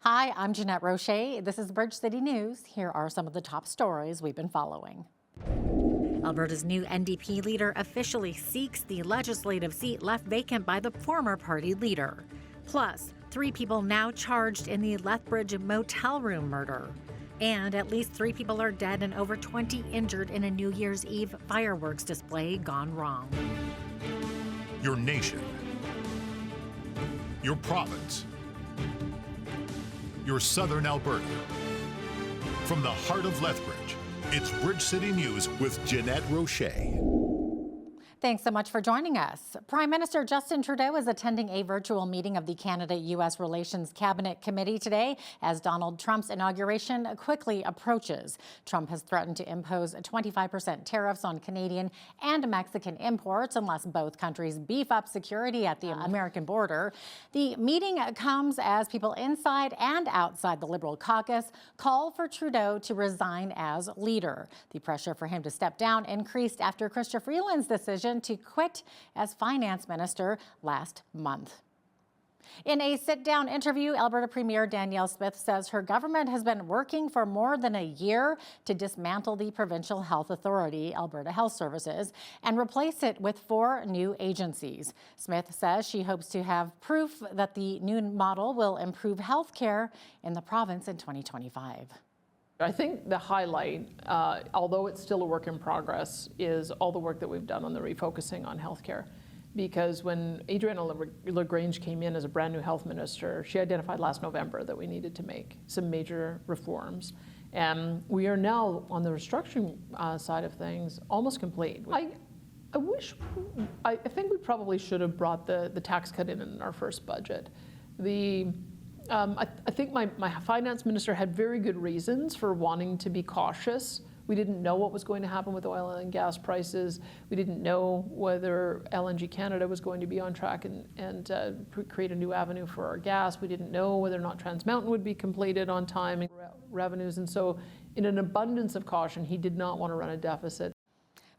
Hi, I'm Jeanette Roche. This is Bridge City News. Here are some of the top stories we've been following. Alberta's new NDP leader officially seeks the legislative seat left vacant by the former party leader. Plus, 3 people now charged in the Lethbridge motel room murder. And at least 3 people are dead and over 20 injured in a New Year's Eve fireworks display gone wrong. Your nation, your province, your southern Alberta. From the heart of Lethbridge, it's Bridge City News with Jeanette Roche. Thanks so much for joining us. Prime Minister Justin Trudeau is attending a virtual meeting of the Canada-U.S. Relations Cabinet Committee today as Donald Trump's inauguration quickly approaches. Trump has threatened to impose 25% tariffs on Canadian and Mexican imports unless both countries beef up security at the American border. The meeting comes as people inside and outside the Liberal caucus call for Trudeau to resign as leader. The pressure for him to step down increased after Chrystia Freeland's decision to quit as finance minister last month. In a sit-down interview, Alberta Premier Danielle Smith says her government has been working for more than a year to dismantle the provincial health authority, Alberta Health Services, and replace it with 4 new agencies. Smith says she hopes to have proof that the new model will improve health care in the province in 2025. I think the highlight, although it's still a work in progress, is all the work that we've done on the refocusing on healthcare. Because when Adriana LaGrange came in as a brand new health minister, she identified last November that we needed to make some major reforms. And we are now, on the restructuring side of things, almost complete. I think we probably should have brought the tax cut in our first budget. I think my finance minister had very good reasons for wanting to be cautious. We didn't know what was going to happen with oil and gas prices. We didn't know whether LNG Canada was going to be on track and create a new avenue for our gas. We didn't know whether or not Trans Mountain would be completed on time and revenues. And so in an abundance of caution, he did not want to run a deficit.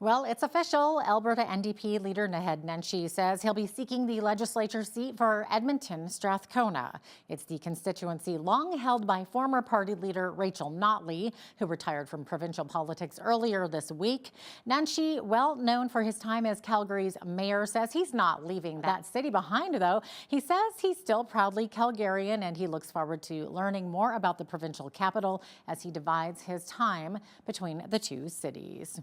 Well, it's official. Alberta NDP leader Naheed Nenshi says he'll be seeking the legislature seat for Edmonton Strathcona. It's the constituency long held by former party leader Rachel Notley, who retired from provincial politics earlier this week. Nenshi, well known for his time as Calgary's mayor, says he's not leaving that city behind, though. He says he's still proudly Calgarian, and he looks forward to learning more about the provincial capital as he divides his time between the two cities.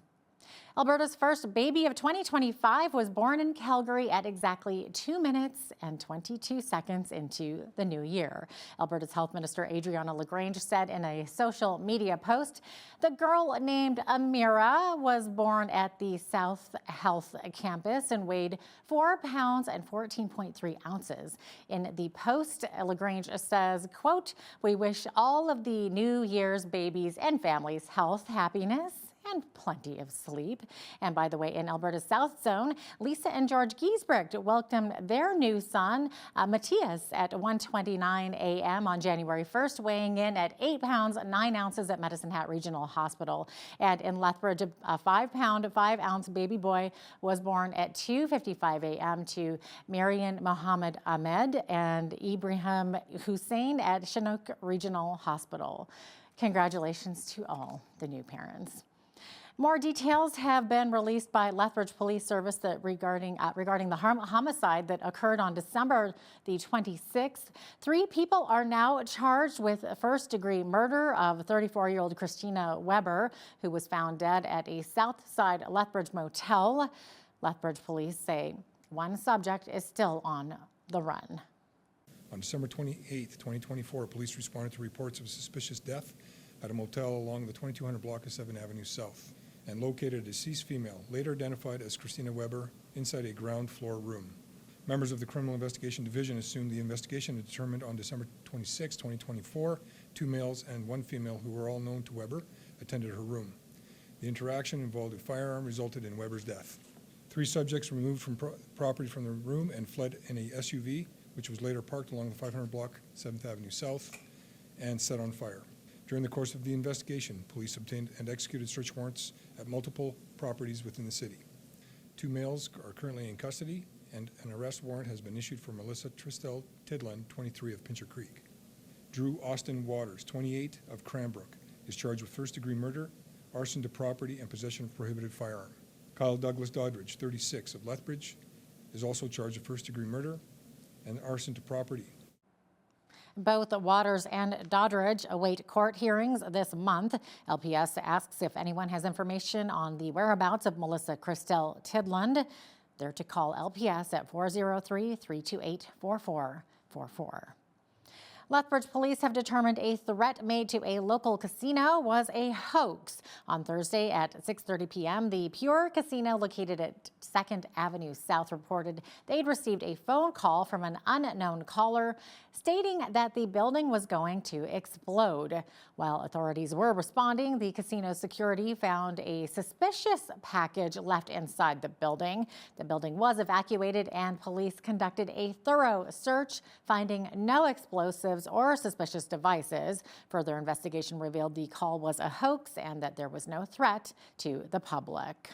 Alberta's first baby of 2025 was born in Calgary at exactly 2 minutes and 22 seconds into the new year. Alberta's Health Minister Adriana LaGrange said in a social media post, the girl named Amira was born at the South Health campus and weighed 4 pounds and 14.3 ounces. In the post, LaGrange says, quote, "We wish all of the New Year's babies and families health, happiness, and plenty of sleep." And by the way, in Alberta's South Zone, Lisa and George Giesbrecht welcomed their new son, Matthias, at 1:29 a.m. on January 1st, weighing in at 8 pounds, 9 ounces at Medicine Hat Regional Hospital. And in Lethbridge, a 5-pound, 5-ounce baby boy was born at 2:55 a.m. to Marian Mohammed Ahmed and Ibrahim Hussein at Chinook Regional Hospital. Congratulations to all the new parents. More details have been released by Lethbridge Police Service regarding the homicide that occurred on December the 26th. 3 people are now charged with first-degree murder of 34-year-old Christina Weber, who was found dead at a Southside Lethbridge motel. Lethbridge police say one subject is still on the run. On December 28, 2024, police responded to reports of a suspicious death at a motel along the 2200 block of 7th Avenue South and located a deceased female, later identified as Christina Weber, inside a ground floor room. Members of the Criminal Investigation Division assumed the investigation and determined on December 26, 2024, 2 males and 1 female who were all known to Weber attended her room. The interaction involved a firearm resulted in Weber's death. 3 subjects removed from property from the room and fled in a SUV, which was later parked along the 500 block 7th Avenue South and set on fire. During the course of the investigation, police obtained and executed search warrants at multiple properties within the city. 2 males are currently in custody, and an arrest warrant has been issued for Melissa Tristel Tidland, 23, of Pincher Creek. Drew Austin Waters, 28, of Cranbrook, is charged with first-degree murder, arson to property, and possession of prohibited firearm. Kyle Douglas Doddridge, 36, of Lethbridge, is also charged with first-degree murder and arson to property. Both Waters and Doddridge await court hearings this month. LPS asks if anyone has information on the whereabouts of Melissa Christelle Tidland. They're to call LPS at 403-328-4444. Lethbridge police have determined a threat made to a local casino was a hoax. On Thursday at 6:30 p.m., the Pure Casino located at 2nd Avenue South reported they'd received a phone call from an unknown caller stating that the building was going to explode. While authorities were responding, the casino security found a suspicious package left inside the building. The building was evacuated and police conducted a thorough search, finding no explosives or suspicious devices. Further investigation revealed the call was a hoax and that there was no threat to the public.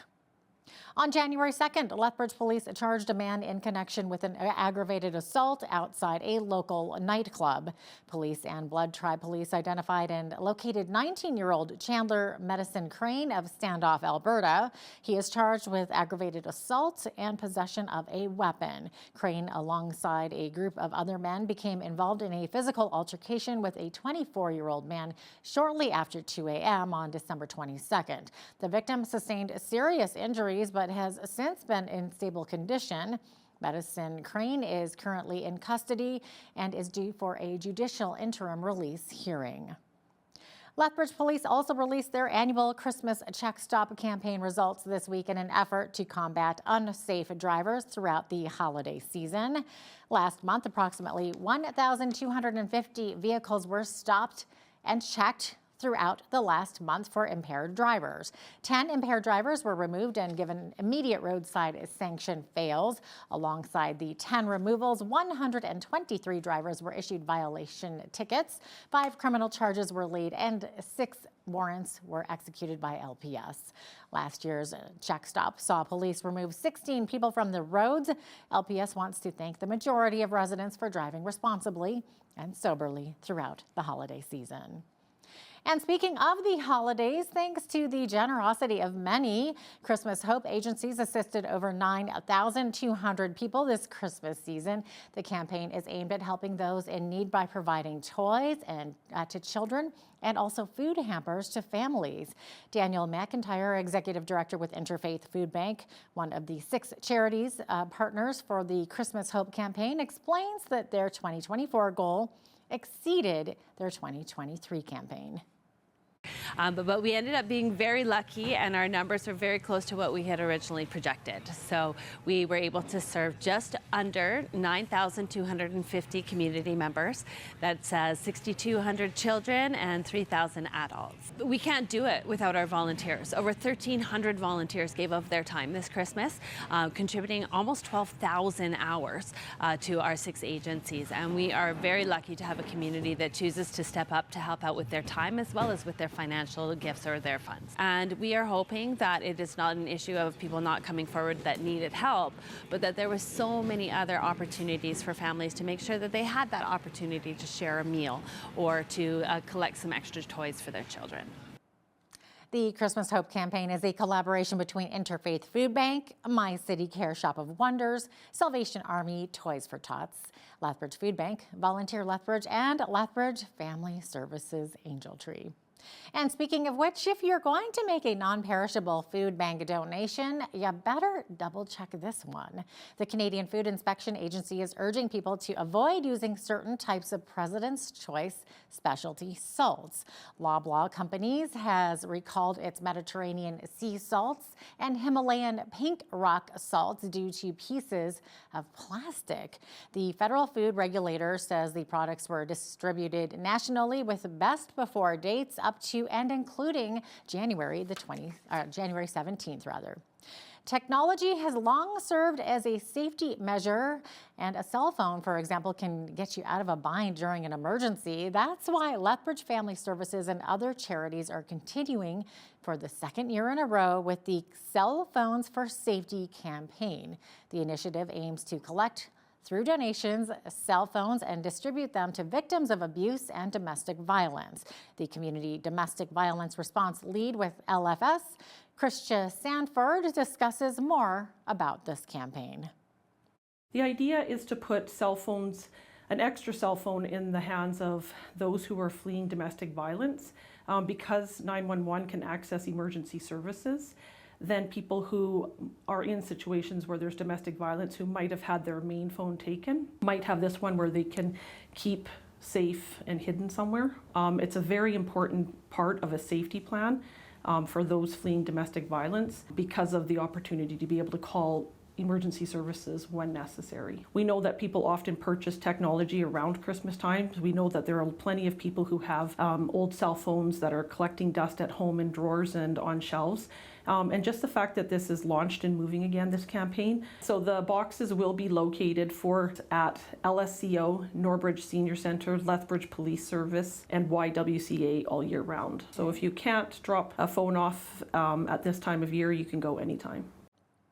On January 2nd, Lethbridge police charged a man in connection with an aggravated assault outside a local nightclub. Police and Blood Tribe police identified and located 19-year-old Chandler Medicine Crane of Standoff, Alberta. He is charged with aggravated assault and possession of a weapon. Crane, alongside a group of other men, became involved in a physical altercation with a 24-year-old man shortly after 2 a.m. on December 22nd. The victim sustained serious injuries but has since been in stable condition. Medicine Crane is currently in custody and is due for a judicial interim release hearing. Lethbridge police also released their annual Christmas Check Stop campaign results this week in an effort to combat unsafe drivers throughout the holiday season. Last month, approximately 1,250 vehicles were stopped and checked throughout the last month for impaired drivers. 10 impaired drivers were removed and given immediate roadside sanction fails. Alongside the 10 removals, 123 drivers were issued violation tickets, 5 criminal charges were laid, and 6 warrants were executed by LPS. Last year's check stop saw police remove 16 people from the roads. LPS wants to thank the majority of residents for driving responsibly and soberly throughout the holiday season. And speaking of the holidays, thanks to the generosity of many, Christmas Hope agencies assisted over 9,200 people this Christmas season. The campaign is aimed at helping those in need by providing toys and to children and also food hampers to families. Daniel McIntyre, Executive Director with Interfaith Food Bank, one of the 6 charities partners for the Christmas Hope campaign, explains that their 2024 goal exceeded their 2023 campaign. But we ended up being very lucky, and our numbers were very close to what we had originally projected. So we were able to serve just under 9,250 community members. That's 6,200 children and 3,000 adults. But we can't do it without our volunteers. Over 1,300 volunteers gave of their time this Christmas, contributing almost 12,000 hours to our 6 agencies. And we are very lucky to have a community that chooses to step up to help out with their time as well as with their financial gifts or their funds. And we are hoping that it is not an issue of people not coming forward that needed help, but that there was so many other opportunities for families to make sure that they had that opportunity to share a meal or to collect some extra toys for their children. The Christmas Hope campaign is a collaboration between Interfaith Food Bank, My City Care Shop of Wonders, Salvation Army, Toys for Tots, Lethbridge Food Bank, Volunteer Lethbridge, and Lethbridge Family Services Angel Tree. And speaking of which, if you're going to make a non-perishable food bank donation, you better double check this one. The Canadian Food Inspection Agency is urging people to avoid using certain types of President's Choice specialty salts. Loblaw Companies has recalled its Mediterranean sea salts and Himalayan pink rock salts due to pieces of plastic. The federal food regulator says the products were distributed nationally with best before dates up to and including January 17th rather. Technology has long served as a safety measure, and a cell phone, for example, can get you out of a bind during an emergency. That's why Lethbridge Family Services and other charities are continuing for the 2nd year in a row with the Cell Phones for Safety campaign. The initiative aims to collect through donations, cell phones, and distribute them to victims of abuse and domestic violence. The Community Domestic Violence Response Lead with LFS, Christia Sanford, discusses more about this campaign. The idea is to put cell phones, an extra cell phone, in the hands of those who are fleeing domestic violence. Because 911 can access emergency services, then people who are in situations where there's domestic violence, who might have had their main phone taken, might have this one where they can keep safe and hidden somewhere. It's a very important part of a safety plan for those fleeing domestic violence, because of the opportunity to be able to call emergency services when necessary. We know that people often purchase technology around Christmas time. We know that there are plenty of people who have old cell phones that are collecting dust at home in drawers and on shelves. And just the fact that this is launched and moving again, this campaign. So the boxes will be located at LSCO, Norbridge Senior Centre, Lethbridge Police Service, and YWCA all year round. So if you can't drop a phone off at this time of year, you can go anytime.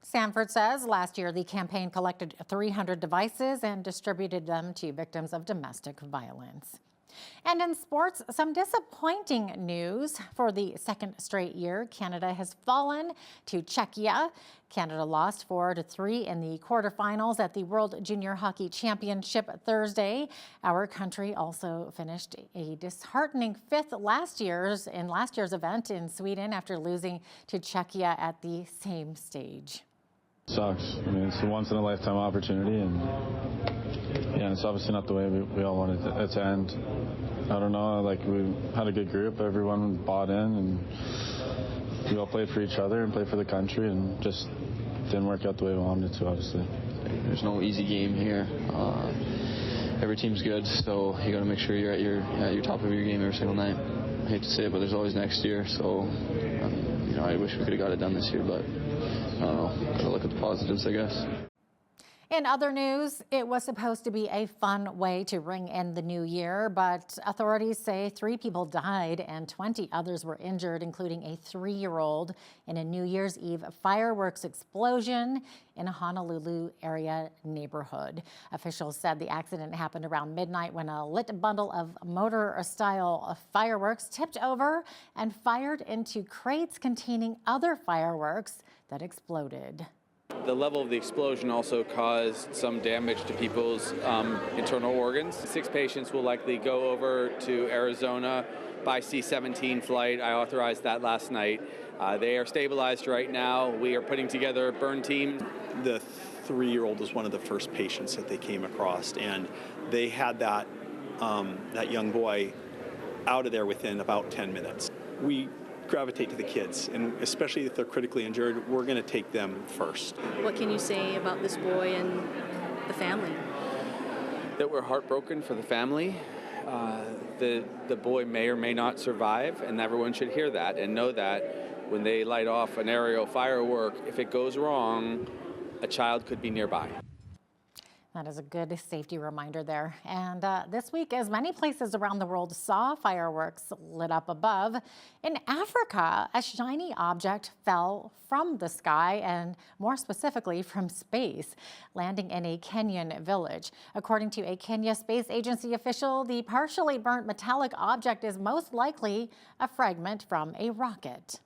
Sanford says last year the campaign collected 300 devices and distributed them to victims of domestic violence. And in sports, some disappointing news. For the second straight year, Canada has fallen to Czechia. Canada lost 4-3 in the quarterfinals at the World Junior Hockey Championship Thursday. Our country also finished a disheartening fifth in last year's event in Sweden after losing to Czechia at the same stage. Sucks. I mean, it's a once-in-a-lifetime opportunity, and yeah, it's obviously not the way we all wanted it to end. I don't know, like, we had a good group, everyone bought in, and we all played for each other and played for the country, and just didn't work out the way we wanted it to, obviously. There's no easy game here. Every team's good, so you got to make sure you're at your top of your game every single night. I hate to say it, but there's always next year, so I wish we could have got it done this year, but I don't know. Gotta look at the positives, I guess. In other news, it was supposed to be a fun way to ring in the new year, but authorities say 3 people died and 20 others were injured, including a 3-year-old, in a New Year's Eve fireworks explosion in a Honolulu area neighborhood. Officials said the accident happened around midnight when a lit bundle of mortar-style fireworks tipped over and fired into crates containing other fireworks that exploded. The level of the explosion also caused some damage to people's internal organs. 6 patients will likely go over to Arizona by C-17 flight. I authorized that last night. They are stabilized right now. We are putting together a burn team. The 3-year-old was one of the first patients that they came across, and they had that young boy out of there within about 10 minutes. We gravitate to the kids, and especially if they're critically injured, we're going to take them first. What can you say about this boy and the family? That we're heartbroken for the family. The boy may or may not survive, and everyone should hear that and know that when they light off an aerial firework, if it goes wrong, a child could be nearby. That is a good safety reminder there. And this week, as many places around the world saw fireworks lit up above, in Africa, a shiny object fell from the sky and more specifically from space, landing in a Kenyan village. According to a Kenya Space Agency official, the partially burnt metallic object is most likely a fragment from a rocket.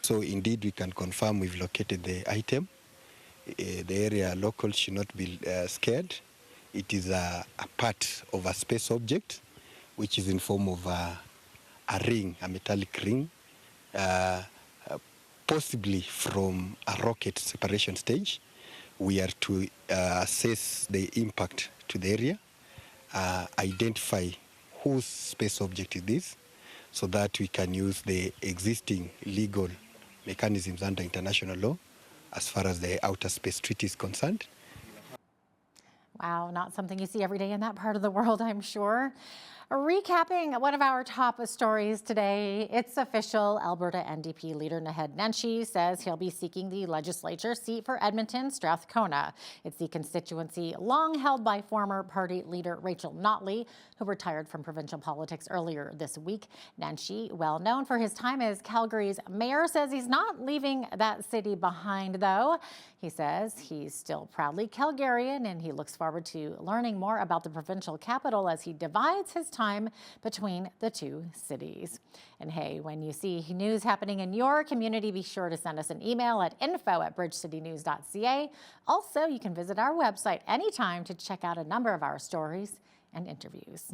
So indeed, we can confirm we've located the item. The area locals should not be scared. It is a part of a space object, which is in form of a ring, a metallic ring, possibly from a rocket separation stage. We are to assess the impact to the area, identify whose space object it is, so that we can use the existing legal mechanisms under international law as far as the Outer Space Treaty is concerned. Wow, not something you see every day in that part of the world, I'm sure. Recapping one of our top stories today, it's official. Alberta NDP leader Naheed Nenshi says he'll be seeking the legislature seat for Edmonton Strathcona. It's the constituency long held by former party leader Rachel Notley, who retired from provincial politics earlier this week. Nenshi, well known for his time as Calgary's mayor, says he's not leaving that city behind, though. He says he's still proudly Calgarian, and he looks forward to learning more about the provincial capital as he divides his time between the two cities. And hey, when you see news happening in your community, be sure to send us an email at info@bridgecitynews.ca. Also, you can visit our website anytime to check out a number of our stories and interviews.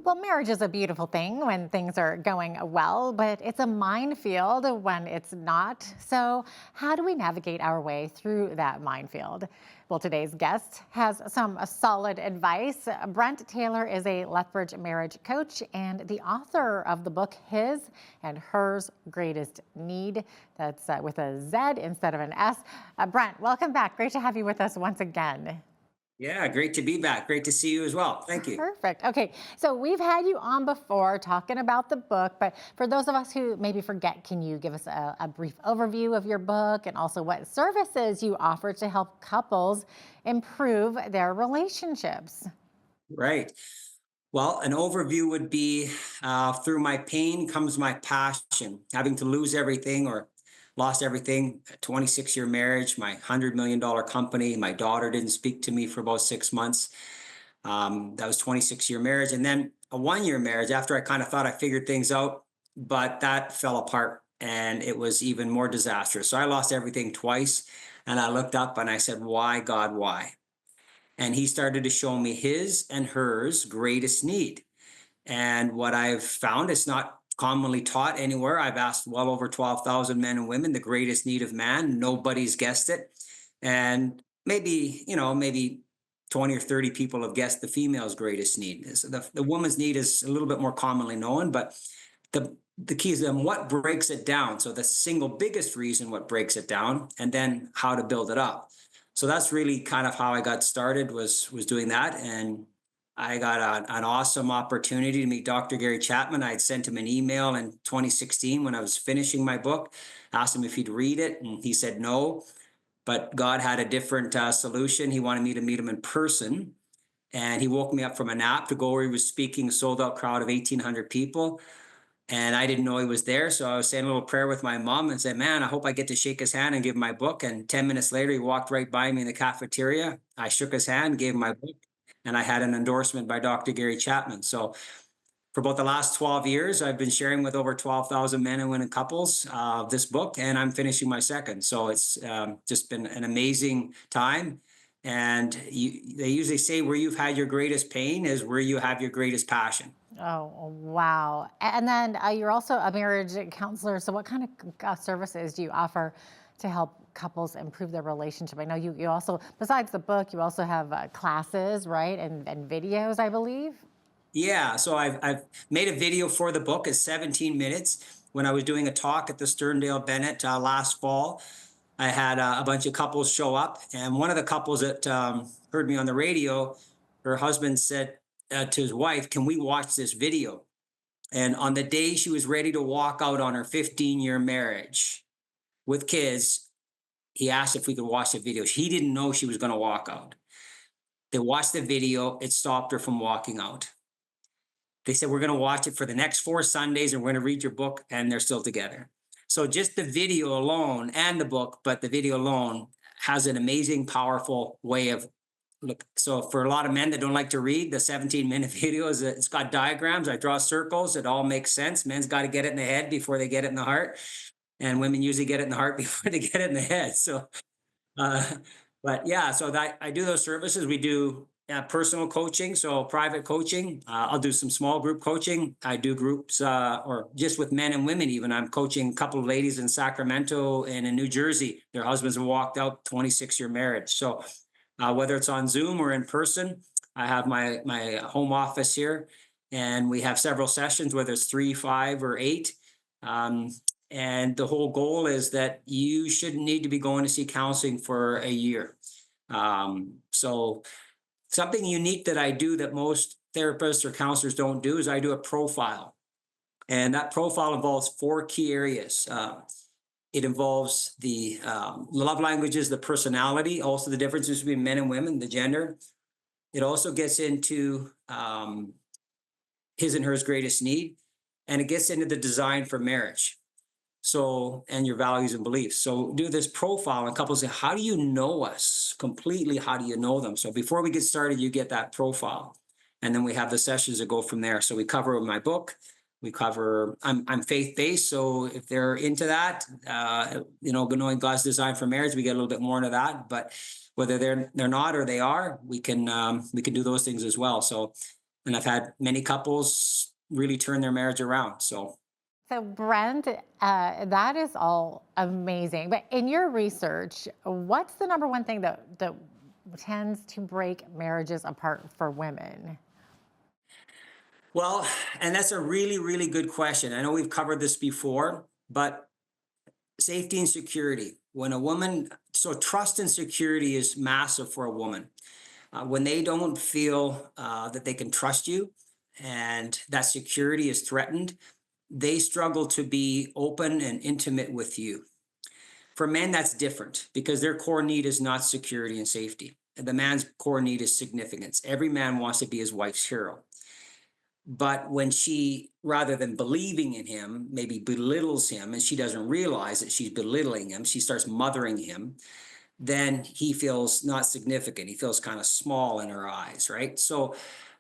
Well, marriage is a beautiful thing when things are going well, but it's a minefield when it's not. So how do we navigate our way through that minefield? Well, today's guest has some solid advice. Brent Taylor is a Lethbridge marriage coach and the author of the book, His and Hers Greatest Need. That's with a Z instead of an S. Brent, welcome back. Great to have you with us once again. Yeah, great to be back. Great to see you as well. Thank you. Perfect. Okay, so we've had you on before talking about the book, but for those of us who maybe forget, can you give us a brief overview of your book and also what services you offer to help couples improve their relationships? Right. Well, an overview would be through my pain comes my passion. Having to lose everything or lost everything, a 26-year marriage, my $100 million company. My daughter didn't speak to me for about 6 months. That was 26-year marriage. And then a 1-year marriage after I kind of thought I figured things out, but that fell apart and it was even more disastrous. So I lost everything twice. And I looked up and I said, why, God, why? And he started to show me his and hers greatest need. And what I've found, it's not commonly taught anywhere. I've asked well over 12,000 men and women the greatest need of man. Nobody's guessed it. And maybe 20 or 30 people have guessed the female's greatest need. So the woman's need is a little bit more commonly known, but the key is then what breaks it down. So the single biggest reason what breaks it down, and then how to build it up. So that's really kind of how I got started was doing that. And I got an awesome opportunity to meet Dr. Gary Chapman. I had sent him an email in 2016 when I was finishing my book, asked him if he'd read it, and he said no. But God had a different solution. He wanted me to meet him in person. And he woke me up from a nap to go where he was speaking, a sold-out crowd of 1,800 people. And I didn't know he was there. So I was saying a little prayer with my mom and said, man, I hope I get to shake his hand and give him my book. And 10 minutes later, he walked right by me in the cafeteria. I shook his hand, gave him my book. And I had an endorsement by Dr. Gary Chapman. So for about the last 12 years, I've been sharing with over 12,000 men and women couples this book, and I'm finishing my second. So it's just been an amazing time. And they usually say where you've had your greatest pain is where you have your greatest passion. Oh, wow. And then you're also a marriage counselor. So what kind of services do you offer to help couples improve their relationship? I know you also, besides the book, you also have classes, right? And videos, I believe. Yeah, so I've made a video for the book. It's 17 minutes. When I was doing a talk at the Sterndale Bennett last fall, I had a bunch of couples show up. And one of the couples that heard me on the radio, her husband said to his wife, can we watch this video? And on the day she was ready to walk out on her 15-year marriage with kids, he asked if we could watch the video. He didn't know she was going to walk out. They watched the video. It stopped her from walking out. They said, we're going to watch it for the next 4 Sundays and we're going to read your book, and they're still together. So just the video alone and the book, but the video alone has an amazing, powerful way of look. So for a lot of men that don't like to read, the 17-minute video it's got diagrams. I draw circles. It all makes sense. Men's got to get it in the head before they get it in the heart. And women usually get it in the heart before they get it in the head. So, but yeah, so that I do those services. We do personal coaching, so private coaching. I'll do some small group coaching. I do groups or just with men and women even. I'm coaching a couple of ladies in Sacramento and in New Jersey. Their husbands have walked out, 26-year marriage. So whether it's on Zoom or in person, I have my home office here. And we have several sessions, whether it's 3, 5, or 8. And the whole goal is that you shouldn't need to be going to see counseling for a year. So something unique that I do that most therapists or counselors don't do is I do a profile. And that profile involves 4 key areas. It involves the love languages, the personality, also the differences between men and women, the gender. It also gets into his and hers greatest need, and it gets into the design for marriage. So, and your values and beliefs. So do this profile, and couples say, how do you know us completely? How do you know them? So before we get started, you get that profile. And then we have the sessions that go from there. So we cover my book. We cover, I'm faith-based. So if they're into that, knowing God's design for marriage, we get a little bit more into that. But whether they're not or they are, we can do those things as well. So, and I've had many couples really turn their marriage around. So Brent, that is all amazing. But in your research, what's the number one thing that tends to break marriages apart for women? Well, and that's a really, really good question. I know we've covered this before, but safety and security. When a woman, so trust and security is massive for a woman. When they don't feel that they can trust you and that security is threatened, they struggle to be open and intimate with you. For men, that's different because their core need is not security and safety. The man's core need is significance. Every man wants to be his wife's hero. But when she, rather than believing in him, maybe belittles him, and she doesn't realize that she's belittling him, she starts mothering him, then he feels not significant. He feels kind of small in her eyes, right? So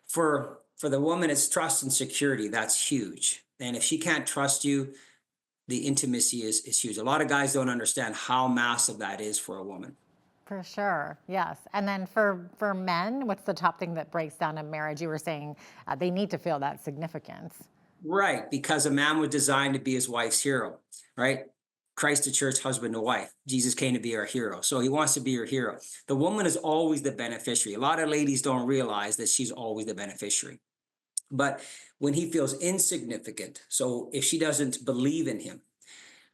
for the woman, it's trust and security. That's huge. And if she can't trust you, the intimacy is huge. A lot of guys don't understand how massive that is for a woman. For sure, yes. And then for men, what's the top thing that breaks down a marriage? You were saying they need to feel that significance. Right, because a man was designed to be his wife's hero, right? Christ, the church, husband and wife. Jesus came to be our hero. So he wants to be your hero. The woman is always the beneficiary. A lot of ladies don't realize that she's always the beneficiary. But when he feels insignificant, so if she doesn't believe in him,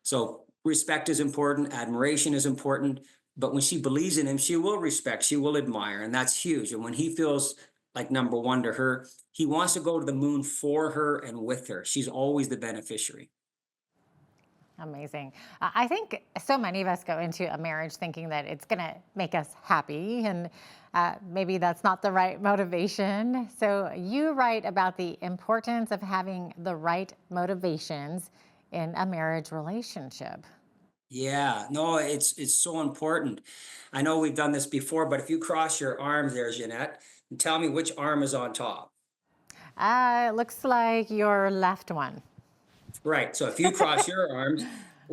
so respect is important, admiration is important, but when she believes in him, she will respect, she will admire, and that's huge. And when he feels like number one to her, he wants to go to the moon for her and with her. She's always the beneficiary. Amazing. I think so many of us go into a marriage thinking that it's going to make us happy, and maybe that's not the right motivation. So you write about the importance of having the right motivations in a marriage relationship. Yeah, no, it's so important. I know we've done this before, but if you cross your arms there, Jeanette, and tell me which arm is on top. It looks like your left one. Right. So if you cross your arms,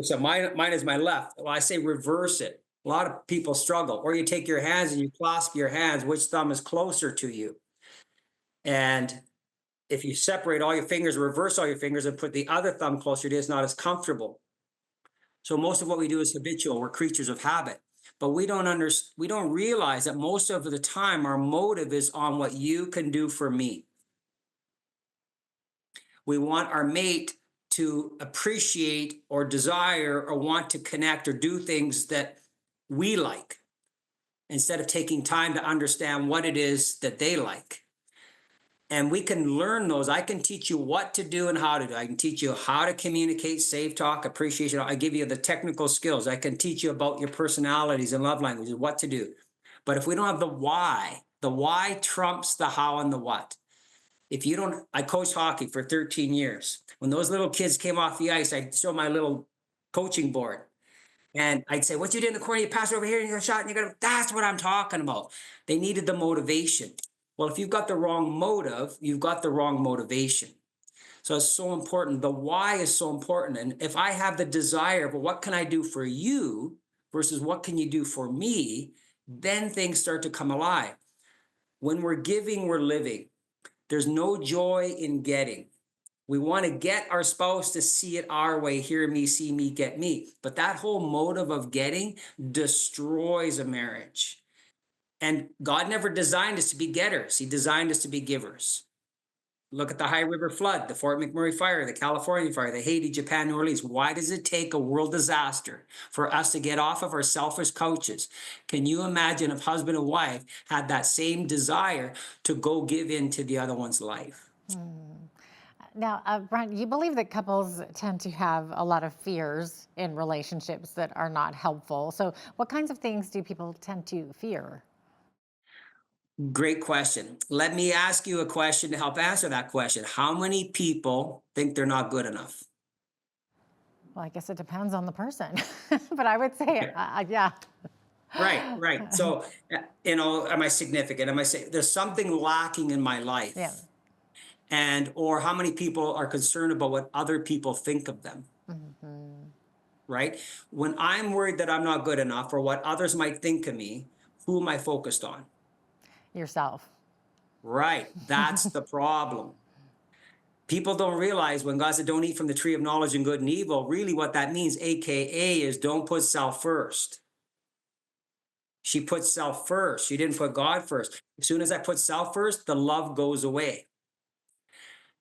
so mine is my left. Well, I say reverse it. A lot of people struggle. Or you take your hands and you clasp your hands, which thumb is closer to you. And if you separate all your fingers, reverse all your fingers, and put the other thumb closer to you, it's not as comfortable. So most of what we do is habitual. We're creatures of habit. But we don't realize that most of the time our motive is on what you can do for me. We want our mate to appreciate or desire or want to connect or do things that we like, instead of taking time to understand what it is that they like. And we can learn those. I can teach you what to do and how to do. I can teach you how to communicate, safe talk, appreciation. I give you the technical skills. I can teach you about your personalities and love languages, what to do. But if we don't have the why trumps the how and the what. If you don't, I coached hockey for 13 years. When those little kids came off the ice, I'd show my little coaching board. And I'd say, what you did in the corner, you pass it over here and you got a shot and you got, that's what I'm talking about. They needed the motivation. Well, if you've got the wrong motive, you've got the wrong motivation. So it's so important. The why is so important. And if I have the desire, but what can I do for you versus what can you do for me, then things start to come alive. When we're giving, we're living. There's no joy in getting. We want to get our spouse to see it our way, hear me, see me, get me. But that whole motive of getting destroys a marriage. And God never designed us to be getters. He designed us to be givers. Look at the High River flood, the Fort McMurray fire, the California fire, the Haiti, Japan, New Orleans. Why does it take a world disaster for us to get off of our selfish couches? Can you imagine if husband and wife had that same desire to go give in to the other one's life? Now, Brent, you believe that couples tend to have a lot of fears in relationships that are not helpful. So what kinds of things do people tend to fear? Great question. Let me ask you a question to help answer that question. How many people think they're not good enough? Well, I guess it depends on the person, but I would say, yeah. Right. So, am I significant? Am I saying there's something lacking in my life? Yeah. And, or how many people are concerned about what other people think of them? Right? When I'm worried that I'm not good enough or what others might think of me, who am I focused on? Yourself. Right. That's the problem. People don't realize when God said, don't eat from the tree of knowledge and good and evil, really what that means, AKA, is don't put self first. She put self first. She didn't put God first. As soon as I put self first, the love goes away.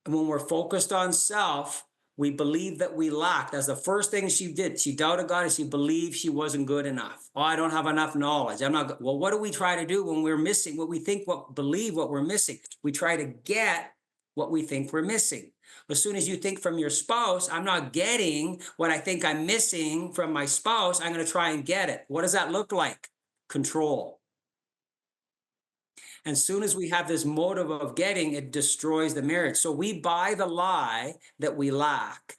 And when we're focused on self, we believe that we lack. That's the first thing she did. She doubted God and she believed she wasn't good enough. Oh, I don't have enough knowledge. I'm not good. Well, what do we try to do when we're missing what we think, believe what we're missing? We try to get what we think we're missing. As soon as you think from your spouse, I'm not getting what I think I'm missing from my spouse, I'm going to try and get it. What does that look like? Control. And as soon as we have this motive of getting, it destroys the marriage. So we buy the lie that we lack.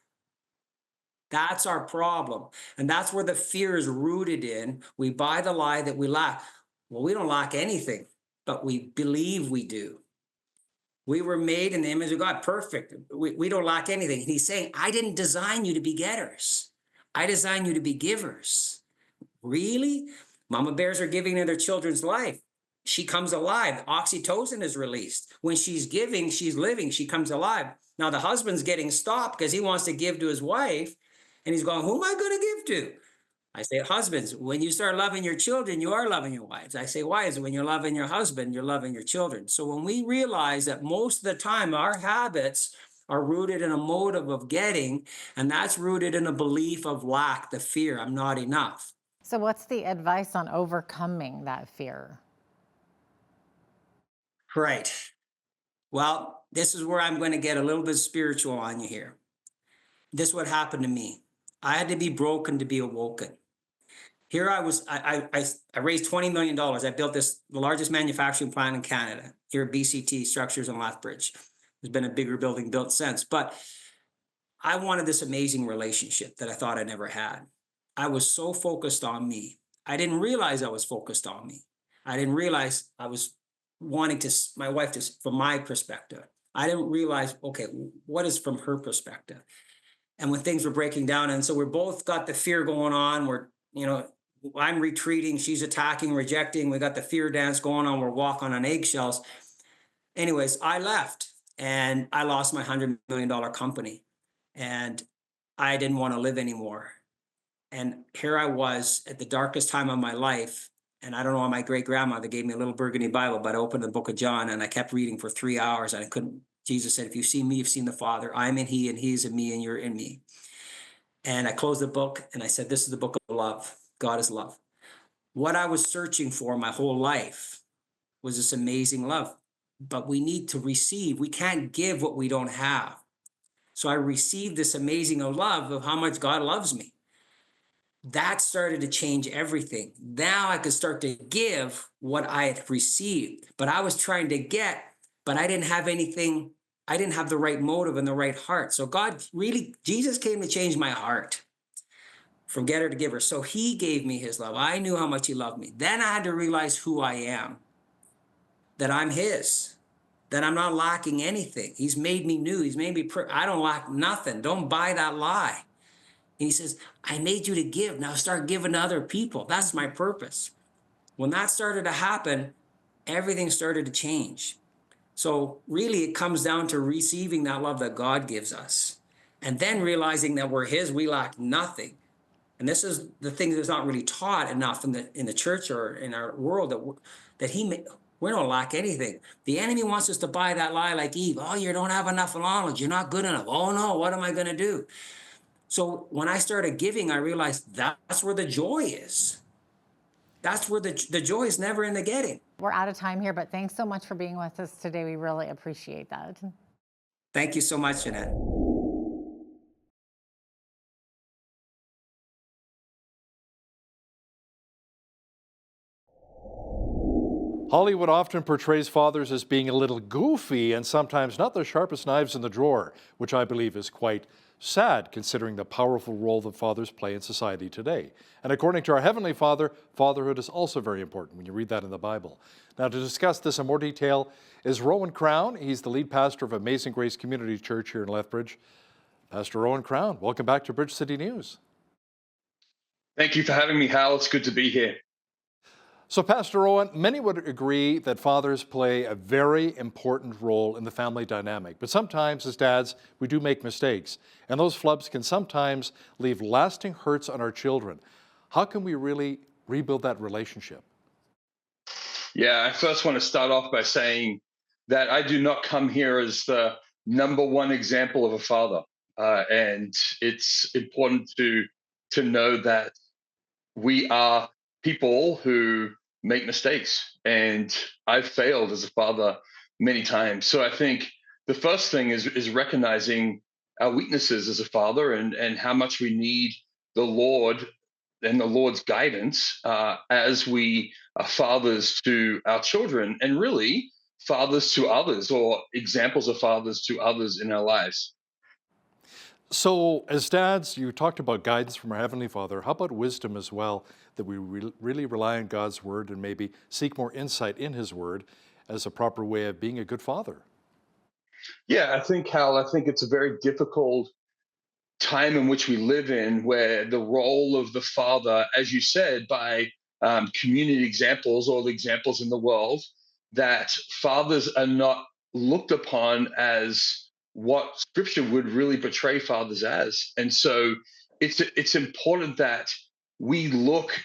That's our problem. And that's where the fear is rooted in. We buy the lie that we lack. Well, we don't lack anything, but we believe we do. We were made in the image of God, perfect. We don't lack anything. And he's saying, I didn't design you to be getters. I designed you to be givers. Really? Mama bears are giving to their children's life. She comes alive. Oxytocin is released. When she's giving, she's living. She comes alive. Now the husband's getting stopped because he wants to give to his wife. And he's going, who am I going to give to? I say, husbands, when you start loving your children, you are loving your wives. I say, wives, when you're loving your husband, you're loving your children. So when we realize that most of the time our habits are rooted in a motive of getting, and that's rooted in a belief of lack, the fear, I'm not enough. So what's the advice on overcoming that fear? Right. Well, this is where I'm going to get a little bit spiritual on you here. This is what happened to me. I had to be broken to be awoken. Here I was, I raised $20 million. I built the largest manufacturing plant in Canada, here at BCT Structures in Lethbridge. There's been a bigger building built since, but I wanted this amazing relationship that I thought I never had. I was so focused on me. I didn't realize I was focused on me. I didn't realize I was wanting to, my wife, to, from my perspective. I didn't realize, okay, what is from her perspective? And when things were breaking down, and so we're both got the fear going on, we're, I'm retreating, she's attacking, rejecting, we got the fear dance going on, we're walking on eggshells. Anyways, I left and I lost my $100 million company and I didn't want to live anymore. And here I was at the darkest time of my life. And I don't know, my great grandmother gave me a little burgundy Bible, but I opened the book of John and I kept reading for 3 hours and I couldn't. Jesus said, if you've seen me, you've seen the Father. I'm in he and he is in me and you're in me. And I closed the book and I said, this is the book of love. God is love. What I was searching for my whole life was this amazing love. But we need to receive. We can't give what we don't have. So I received this amazing love of how much God loves me. That started to change everything. Now I could start to give what I had received. But I was trying to get, but I didn't have anything. I didn't have the right motive and the right heart. So God really, Jesus came to change my heart from getter to giver. So he gave me his love. I knew how much he loved me. Then I had to realize who I am, that I'm his, that I'm not lacking anything. He's made me new. He's made me, I don't lack nothing. Don't buy that lie. And he says, I made you to give. Now start giving to other people. That's my purpose. When that started to happen, everything started to change. So really it comes down to receiving that love that God gives us. And then realizing that we're his, we lack nothing. And this is the thing that's not really taught enough in the church or in our world, that We don't lack anything. The enemy wants us to buy that lie like Eve. Oh, you don't have enough knowledge. You're not good enough. Oh, no, what am I going to do? So when I started giving, I realized that's where the joy is. That's where the joy is never in the getting. We're out of time here, but thanks so much for being with us today. We really appreciate that. Thank you so much, Jeanette. Hollywood often portrays fathers as being a little goofy and sometimes not the sharpest knives in the drawer, which I believe is quite sad considering the powerful role that fathers play in society today. And according to our Heavenly Father, fatherhood is also very important when you read that in the Bible. Now, to discuss this in more detail is Rowan Crown. He's the lead pastor of Amazing Grace Community Church here in Lethbridge. Pastor Rowan Crown, welcome back to Bridge City News. Thank you for having me, Hal. It's good to be here. So, Pastor Rowan, many would agree that fathers play a very important role in the family dynamic. But sometimes, as dads, we do make mistakes. And those flubs can sometimes leave lasting hurts on our children. How can we really rebuild that relationship? Yeah, I first want to start off by saying that I do not come here as the number one example of a father. And it's important to know that we are people who make mistakes, and I've failed as a father many times. So I think the first thing is recognizing our weaknesses as a father and how much we need the Lord and the Lord's guidance as we are fathers to our children, and really fathers to others, or examples of fathers to others in our lives. So, as dads, you talked about guidance from our Heavenly Father. How about wisdom as well, that we really rely on God's Word and maybe seek more insight in His Word as a proper way of being a good father? Yeah, I think, Hal, it's a very difficult time in which we live in, where the role of the father, as you said, by community examples or the examples in the world, that fathers are not looked upon as what Scripture would really portray fathers as. And so it's important that we look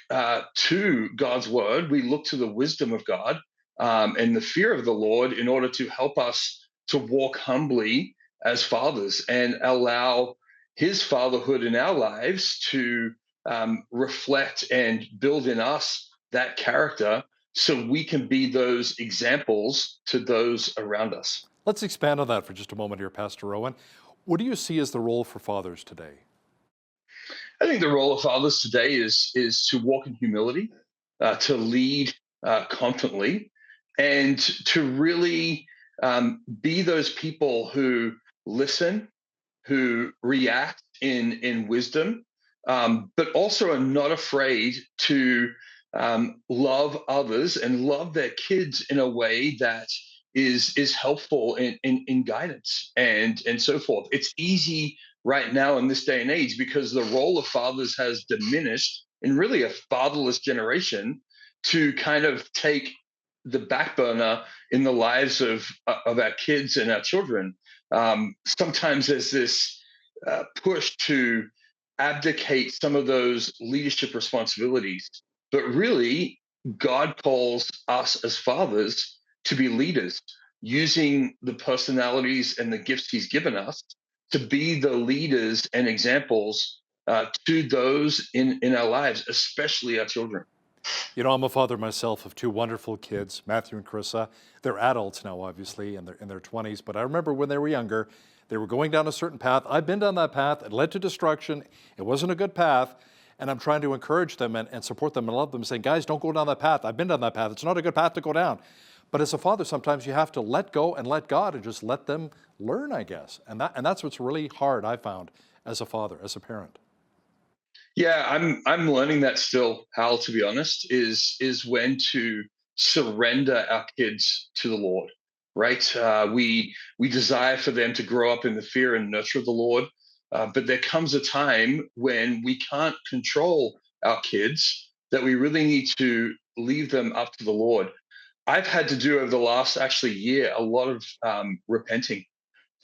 to God's Word, we look to the wisdom of God and the fear of the Lord in order to help us to walk humbly as fathers and allow His fatherhood in our lives to reflect and build in us that character, so we can be those examples to those around us. Let's expand on that for just a moment here, Pastor Rowan. What do you see as the role for fathers today? I think the role of fathers today is to walk in humility, to lead confidently, and to really be those people who listen, who react in wisdom, but also are not afraid to love others and love their kids in a way that is helpful in guidance and so forth. It's easy right now in this day and age, because the role of fathers has diminished in really a fatherless generation, to kind of take the back burner in the lives of our kids and our children. Sometimes there's this push to abdicate some of those leadership responsibilities, but really God calls us as fathers to be leaders, using the personalities and the gifts He's given us to be the leaders and examples to those in our lives, especially our children. You know, I'm a father myself of two wonderful kids, Matthew and Carissa. They're adults now, obviously, in their 20s, but I remember when they were younger, they were going down a certain path. I've been down that path. It led to destruction. It wasn't a good path. And I'm trying to encourage them and support them and love them, saying, guys, don't go down that path. I've been down that path. It's not a good path to go down. But as a father, sometimes you have to let go and let God and just let them learn, I guess. And that's what's really hard, I found, as a father, as a parent. Yeah, I'm learning that still, Hal, to be honest, is when to surrender our kids to the Lord, right? We desire for them to grow up in the fear and nurture of the Lord, but there comes a time when we can't control our kids, that we really need to leave them up to the Lord. I've had to do over the last actually year a lot of repenting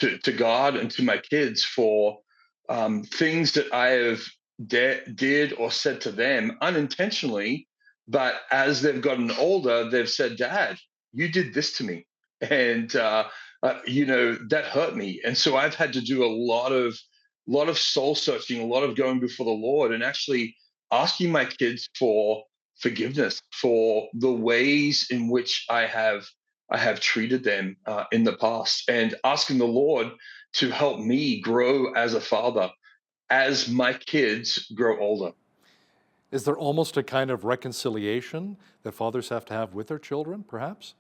to God and to my kids for things that I have did or said to them unintentionally, but as they've gotten older, they've said, Dad, you did this to me. And, that hurt me. And so I've had to do a lot of soul searching, a lot of going before the Lord and actually asking my kids for forgiveness for the ways in which I have treated them in the past, and asking the Lord to help me grow as a father as my kids grow older. Is there almost a kind of reconciliation that fathers have to have with their children, perhaps?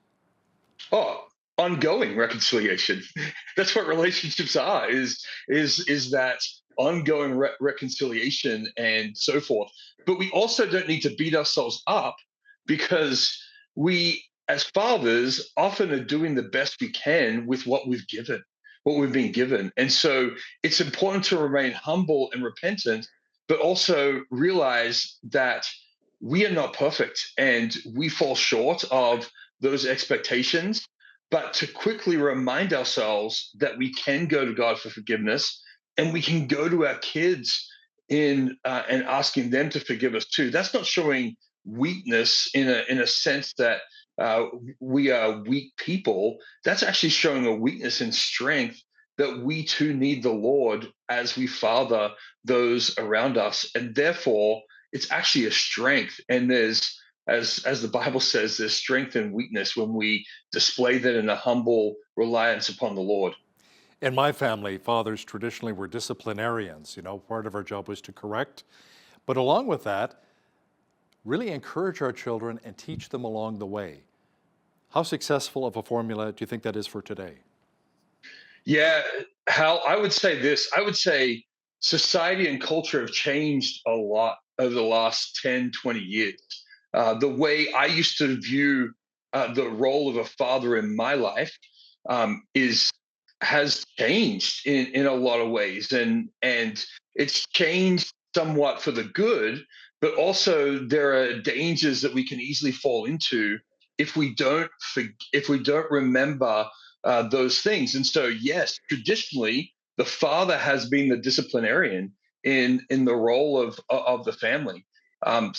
Oh, ongoing reconciliation. That's what relationships are. Is that ongoing reconciliation and so forth. But we also don't need to beat ourselves up because we, as fathers, often are doing the best we can with what what we've been given. And so it's important to remain humble and repentant, but also realize that we are not perfect and we fall short of those expectations, but to quickly remind ourselves that we can go to God for forgiveness, and we can go to our kids in and asking them to forgive us too. That's not showing weakness in a sense that we are weak people. That's actually showing a weakness and strength that we too need the Lord as we father those around us, and therefore it's actually a strength. And there's, as the Bible says, there's strength and weakness when we display that in a humble reliance upon the Lord. In my family, fathers traditionally were disciplinarians. Part of our job was to correct. But along with that, really encourage our children and teach them along the way. How successful of a formula do you think that is for today? Yeah, Hal, I would say this. I would say society and culture have changed a lot over the last 10, 20 years. The way I used to view the role of a father in my life has changed in a lot of ways, and it's changed somewhat for the good, but also there are dangers that we can easily fall into if we don't remember those things. And so, yes, traditionally, the father has been the disciplinarian in the role of the family.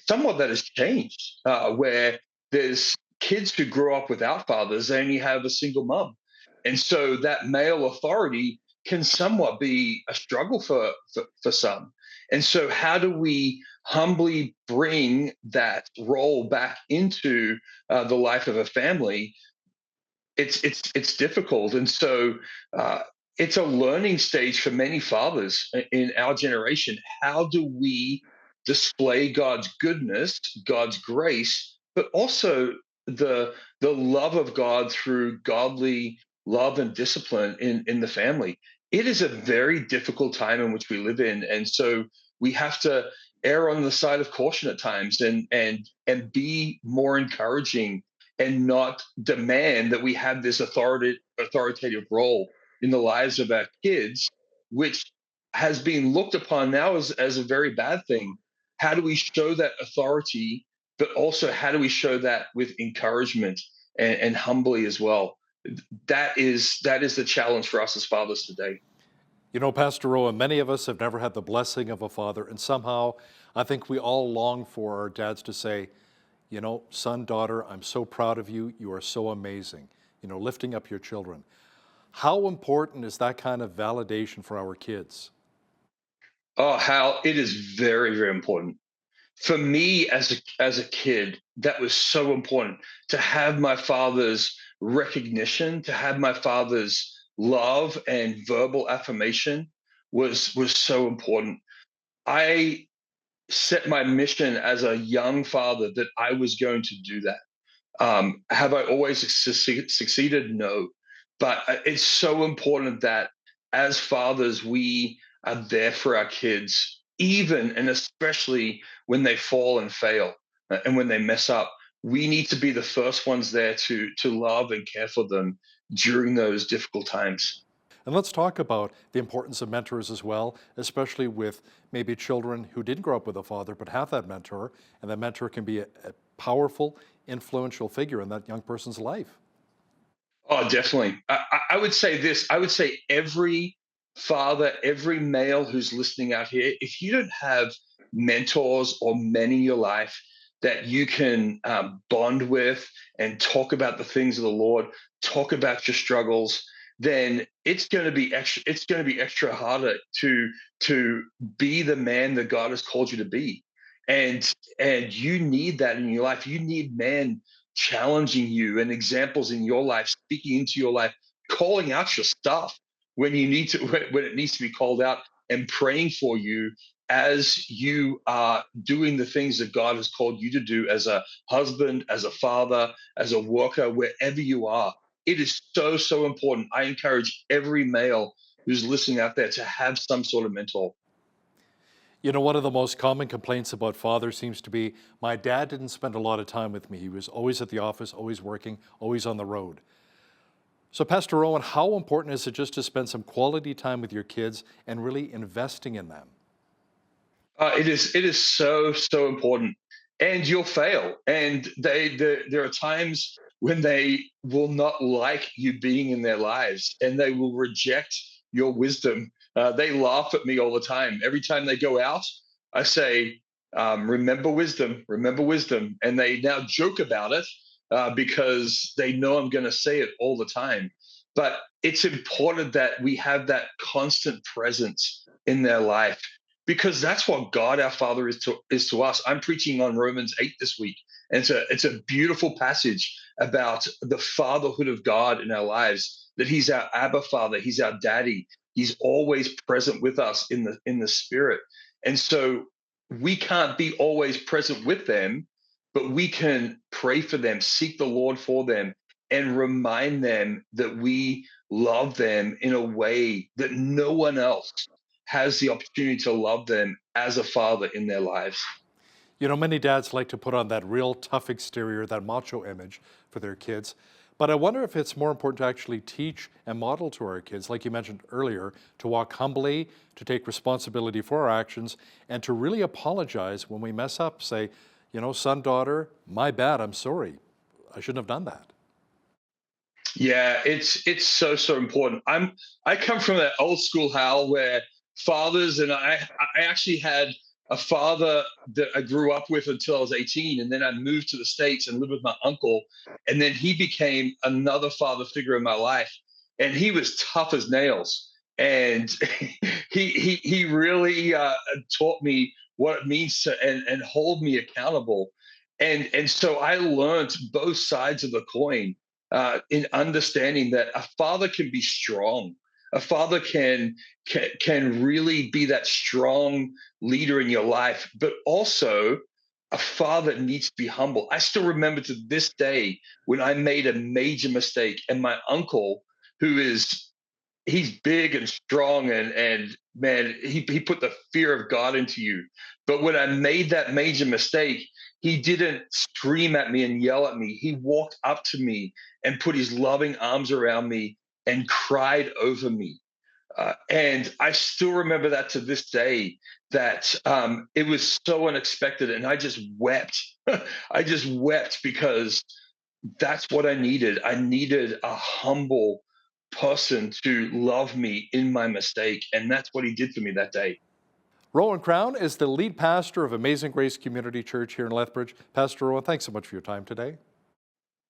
Somewhat that has changed, where there's kids who grow up without fathers, they only have a single mom, and so that male authority can somewhat be a struggle for some. And so, how do we humbly bring that role back into the life of a family? It's difficult, and so it's a learning stage for many fathers in our generation. How do we display God's goodness, God's grace, but also the love of God through godly love and discipline in the family? It is a very difficult time in which we live in, and so we have to err on the side of caution at times, and be more encouraging and not demand that we have this authoritative role in the lives of our kids, which has been looked upon now as a very bad thing. How do we show that authority, but also how do we show that with encouragement and humbly as well? That is the challenge for us as fathers today. Pastor Rowan, many of us have never had the blessing of a father, and somehow I think we all long for our dads to say, son, daughter, I'm so proud of you. You are so amazing. Lifting up your children. How important is that kind of validation for our kids? Oh, Hal, it is very, very important. For me as a kid, that was so important to have my father's recognition, to have my father's love and verbal affirmation was so important. I set my mission as a young father that I was going to do that. Have I always succeeded? No. But it's so important that as fathers, we are there for our kids, even and especially when they fall and fail and when they mess up. We need to be the first ones there to love and care for them during those difficult times. And let's talk about the importance of mentors as well, especially with maybe children who didn't grow up with a father but have that mentor, and that mentor can be a powerful, influential figure in that young person's life. Oh, definitely. I would say this. I would say every father, every male who's listening out here, if you don't have mentors or men in your life that you can bond with and talk about the things of the Lord, talk about your struggles, then it's going to be extra. It's going to be extra harder to be the man that God has called you to be, and you need that in your life. You need men challenging you and examples in your life, speaking into your life, calling out your stuff when you need to, when it needs to be called out, and praying for you as you are doing the things that God has called you to do as a husband, as a father, as a worker, wherever you are. It is so, so important. I encourage every male who's listening out there to have some sort of mentor. You know, one of the most common complaints about fathers seems to be, my dad didn't spend a lot of time with me. He was always at the office, always working, always on the road. So Pastor Owen, how important is it just to spend some quality time with your kids and really investing in them? It is so, so important. And you'll fail. And there are times when they will not like you being in their lives, and they will reject your wisdom. They laugh at me all the time. Every time they go out, I say, remember wisdom, and they now joke about it because they know I'm going to say it all the time. But it's important that we have that constant presence in their life, because that's what God our Father is to us. I'm preaching on Romans 8 this week, and it's a beautiful passage about the fatherhood of God in our lives, that he's our Abba Father, he's our daddy. He's always present with us in the spirit. And so we can't be always present with them, but we can pray for them, seek the Lord for them, and remind them that we love them in a way that no one else has the opportunity to love them as a father in their lives. You know, many dads like to put on that real tough exterior, that macho image for their kids. But I wonder if it's more important to actually teach and model to our kids, like you mentioned earlier, to walk humbly, to take responsibility for our actions, and to really apologize when we mess up. Say, you know, son, daughter, my bad, I'm sorry. I shouldn't have done that. Yeah, it's so, so important. I come from that old school Hal where fathers, and I actually had a father that I grew up with until I was 18, and then I moved to the States and lived with my uncle, and then he became another father figure in my life, and he was tough as nails, and he really taught me what it means to and hold me accountable, and so I learned both sides of the coin in understanding that a father can be strong. A father can really be that strong leader in your life, but also a father needs to be humble. I still remember to this day when I made a major mistake, and my uncle, he's big and strong, and man, he put the fear of God into you. But when I made that major mistake, he didn't scream at me and yell at me. He walked up to me and put his loving arms around me and cried over me. And I still remember that to this day, that it was so unexpected. And I just wept. I just wept because that's what I needed. I needed a humble person to love me in my mistake. And that's what he did for me that day. Rowan Crown is the lead pastor of Amazing Grace Community Church here in Lethbridge. Pastor Rowan, thanks so much for your time today.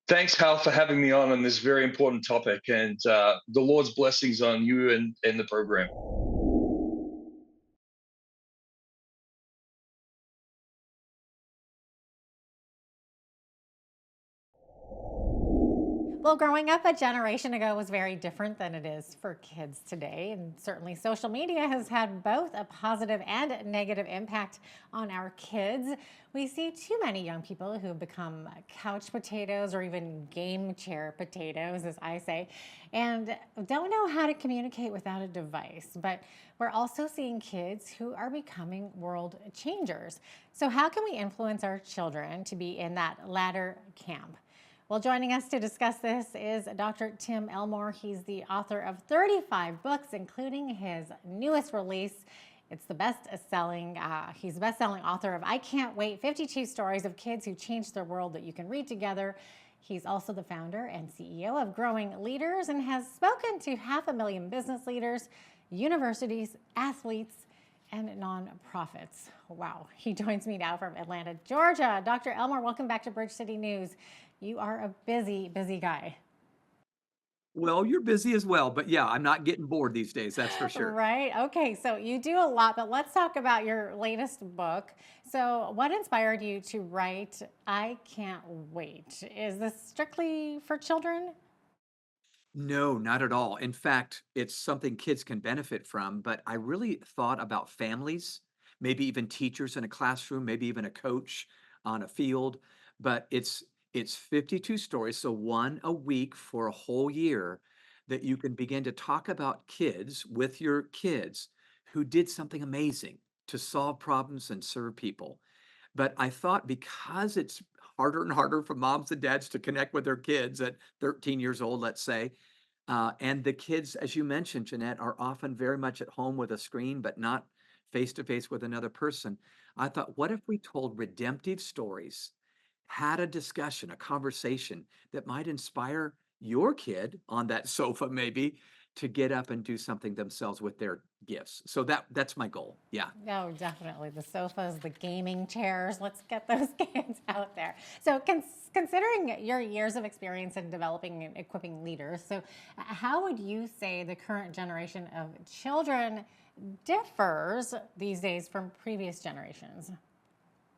Thanks, Hal, for having me on this very important topic, and the Lord's blessings on you and the program. Well, growing up a generation ago was very different than it is for kids today. And certainly social media has had both a positive and negative impact on our kids. We see too many young people who have become couch potatoes or even game chair potatoes, as I say, and don't know how to communicate without a device. But we're also seeing kids who are becoming world changers. So how can we influence our children to be in that latter camp? Well, joining us to discuss this is Dr. Tim Elmore. He's the author of 35 books, including his newest release. It's the best-selling, he's the best-selling author of I Can't Wait, 52 Stories of Kids Who Changed Their World That You Can Read Together. He's also the founder and CEO of Growing Leaders and has spoken to 500,000 business leaders, universities, athletes, and nonprofits. Wow. He joins me now from Atlanta, Georgia. Dr. Elmore, welcome back to Bridge City News. You are a busy, busy guy. Well, you're busy as well, but yeah, I'm not getting bored these days, that's for sure. Right. Okay. So you do a lot, but let's talk about your latest book. So, what inspired you to write I Can't Wait? Is this strictly for children? No, not at all. In fact, it's something kids can benefit from, but I really thought about families, maybe even teachers in a classroom, maybe even a coach on a field, but it's 52 stories, so one a week for a whole year that you can begin to talk about kids with your kids who did something amazing to solve problems and serve people. But I thought because it's harder and harder for moms and dads to connect with their kids at 13 years old, let's say, and the kids, as you mentioned, Jeanette, are often very much at home with a screen, but not face to face with another person. I thought, what if we told redemptive stories, had a discussion, a conversation that might inspire your kid on that sofa, maybe, to get up and do something themselves with their gifts. So that's my goal. Yeah. No, definitely. The sofas, the gaming chairs, let's get those kids out there. So, considering your years of experience in developing and equipping leaders, so how would you say the current generation of children differs these days from previous generations?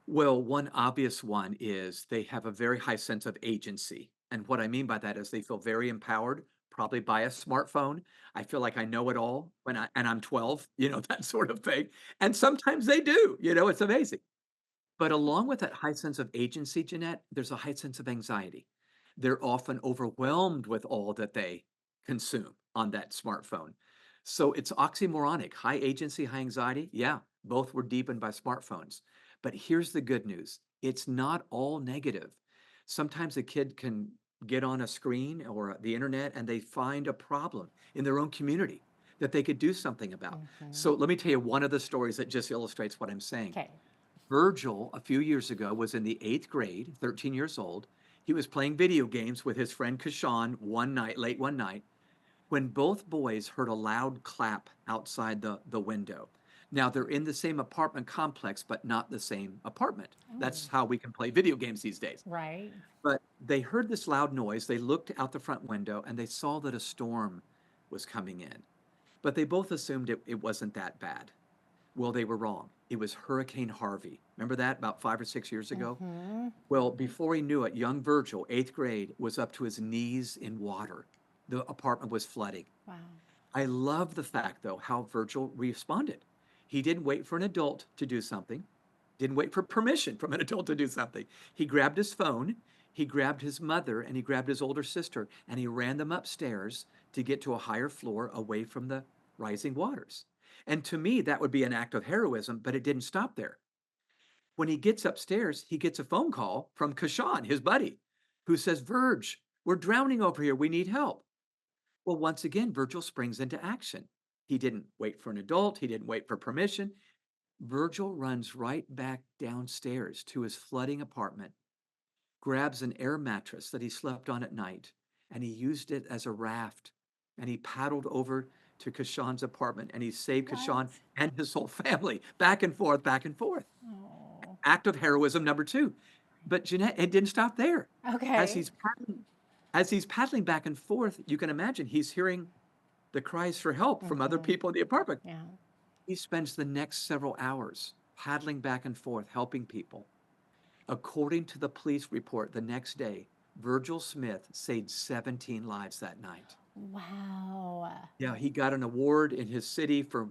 Well, one obvious one is they have a very high sense of agency. And what I mean by that is they feel very empowered, probably by a smartphone. I feel like I know it all and I'm 12, that sort of thing. And sometimes they do, it's amazing. But along with that high sense of agency, Jeanette, there's a high sense of anxiety. They're often overwhelmed with all that they consume on that smartphone. So it's oxymoronic, high agency, high anxiety. Yeah, both were deepened by smartphones. But here's the good news. It's not all negative. Sometimes a kid can get on a screen or the internet and they find a problem in their own community that they could do something about. So let me tell you one of the stories that just illustrates what I'm saying. Okay. Virgil, a few years ago, was in the 8th grade, 13 years old. He was playing video games with his friend Kashan late one night, when both boys heard a loud clap outside the window. Now, they're in the same apartment complex, but not the same apartment. That's how we can play video games these days. Right. But they heard this loud noise. They looked out the front window and they saw that a storm was coming in. But they both assumed it wasn't that bad. Well, they were wrong. It was Hurricane Harvey. Remember that about 5 or 6 years ago? Well, before he knew it, young Virgil, 8th grade, was up to his knees in water. The apartment was flooding. Wow. I love the fact, though, how Virgil responded. He didn't wait for an adult to do something, didn't wait for permission from an adult to do something. He grabbed his phone, he grabbed his mother, and he grabbed his older sister, and he ran them upstairs to get to a higher floor away from the rising waters. And to me, that would be an act of heroism, but it didn't stop there. When he gets upstairs, he gets a phone call from Kashan, his buddy, who says, Verge, we're drowning over here. We need help. Well, once again, Virgil springs into action. He didn't wait for an adult. He didn't wait for permission. Virgil runs right back downstairs to his flooding apartment, grabs an air mattress that he slept on at night, and he used it as a raft. And he paddled over to Kashan's apartment and he saved Kashan and his whole family back and forth, back and forth. Oh. Act of heroism number 2. But Jeanette, it didn't stop there. Okay. As he's paddling back and forth, you can imagine he's hearing the cries for help from other people in the apartment. Yeah. He spends the next several hours paddling back and forth, helping people. According to the police report the next day, Virgil Smith saved 17 lives that night. Wow. Yeah, he got an award in his city for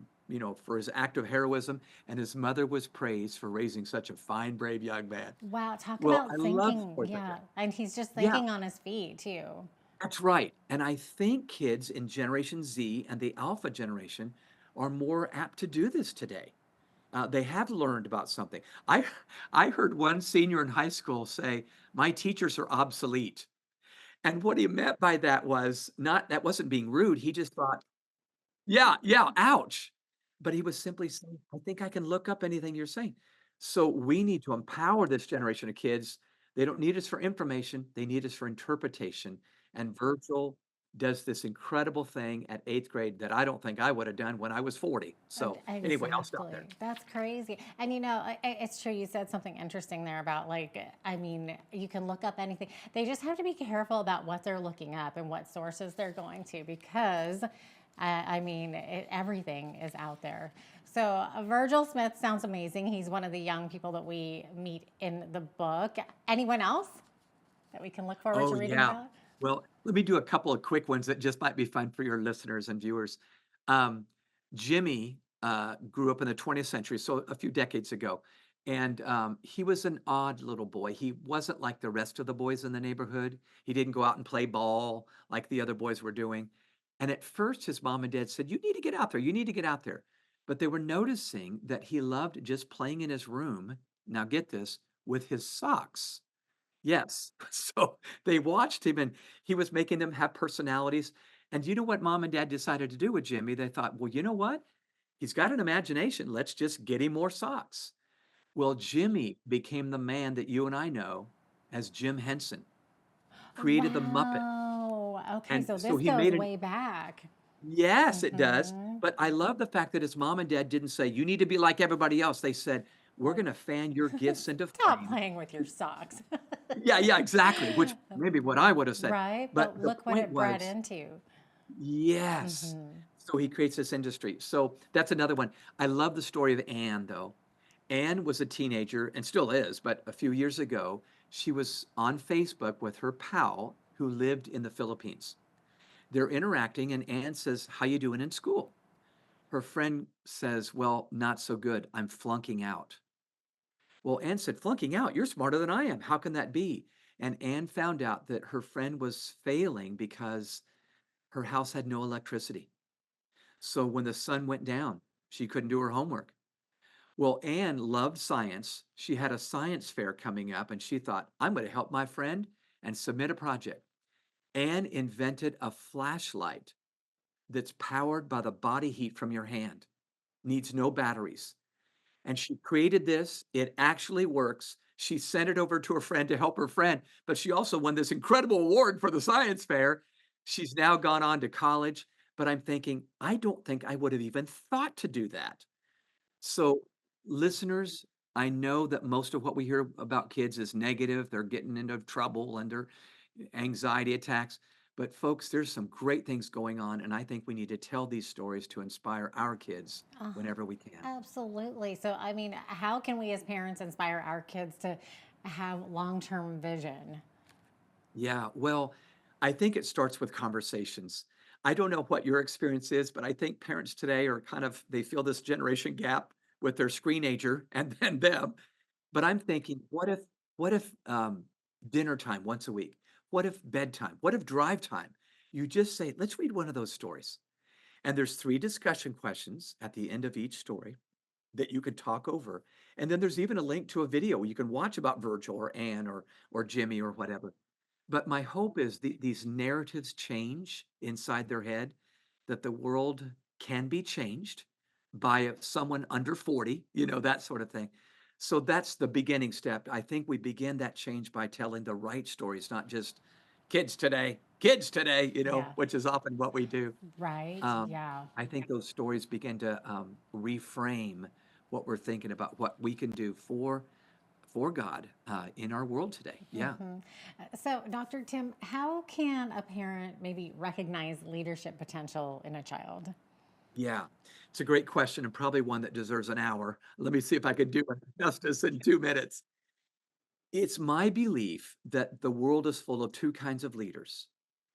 his act of heroism, and his mother was praised for raising such a fine, brave young man. Wow. Talk Well, about I love thinking. stories like Yeah. that. And he's just Yeah. thinking on his feet, too. That's right. And I think kids in Generation Z and the Alpha generation are more apt to do this today. They have learned about something. I heard one senior in high school say, "My teachers are obsolete." And what he meant by that was that wasn't being rude. He just thought, yeah, ouch. But he was simply saying, I think I can look up anything you're saying. So we need to empower this generation of kids. They don't need us for information, they need us for interpretation. And Virgil does this incredible thing at 8th grade that I don't think I would have done when I was 40. So anyway, I'll stop there. That's crazy. And it's true. You said something interesting there about you can look up anything. They just have to be careful about what they're looking up and what sources they're going to, because everything is out there. So Virgil Smith sounds amazing. He's one of the young people that we meet in the book. Anyone else that we can look forward to reading about? Well, let me do a couple of quick ones that just might be fun for your listeners and viewers. Jimmy grew up in the 20th century, so a few decades ago. And he was an odd little boy. He wasn't like the rest of the boys in the neighborhood. He didn't go out and play ball like the other boys were doing. And at first, his mom and dad said, "You need to get out there. You need to get out there." But they were noticing that he loved just playing in his room. Now get this, with his socks. Yes. So they watched him and he was making them have personalities. And you know what mom and dad decided to do with Jimmy? They thought, well, you know what? He's got an imagination. Let's just get him more socks. Well, Jimmy became the man that you and I know as Jim Henson, created the Muppet. Oh, okay. And So this so he goes made way back. Yes, it does. But I love the fact that his mom and dad didn't say, you need to be like everybody else. They said, we're going to fan your gifts into Stop flame. playing with your socks. Yeah, exactly. Which maybe what I would have said. Right? But But the look what point it bred was, into. yes. So he creates this industry. So that's another one. I love the story of Anne, though. Anne was a teenager and still is, but a few years ago, she was on Facebook with her pal who lived in the Philippines. They're interacting, and Anne says, "How you doing in school?" Her friend says, "Well, not so good. I'm flunking out." Well, Anne said, "Flunking out? You're smarter than I am. How can that be?" And Anne found out that her friend was failing because her house had no electricity. So when the sun went down, she couldn't do her homework. Well, Anne loved science. She had a science fair coming up, and she thought, I'm going to help my friend and submit a project. Anne invented a flashlight that's powered by the body heat from your hand, needs no batteries. And she created this. It actually works. She sent it over to her friend to help her friend, but she also won this incredible award for the science fair. She's now gone on to college, but I'm thinking, I don't think I would have even thought to do that. So, listeners, I know that most of what we hear about kids is negative. They're getting into trouble and their anxiety attacks. But folks, there's some great things going on, and I think we need to tell these stories to inspire our kids whenever we can. Absolutely. So, how can we as parents inspire our kids to have long-term vision? Yeah, well, I think it starts with conversations. I don't know what your experience is, but I think parents today are they feel this generation gap with their screenager and then them. But I'm thinking, what if dinner time once a week? What if bedtime? What if drive time? You just say, let's read one of those stories. And there's 3 discussion questions at the end of each story that you could talk over. And then there's even a link to a video you can watch about Virgil or Anne or Jimmy or whatever. But my hope is these narratives change inside their head, that the world can be changed by someone under 40, that sort of thing. So that's the beginning step. I think we begin that change by telling the right stories, not just kids today, Yeah. which is often what we do. Right. Yeah. I think those stories begin to reframe what we're thinking about what we can do for God in our world today. Yeah. So, Dr. Tim, how can a parent maybe recognize leadership potential in a child? Yeah, it's a great question and probably one that deserves an hour. Let me see if I could do it justice in 2 minutes. It's my belief that the world is full of 2 kinds of leaders,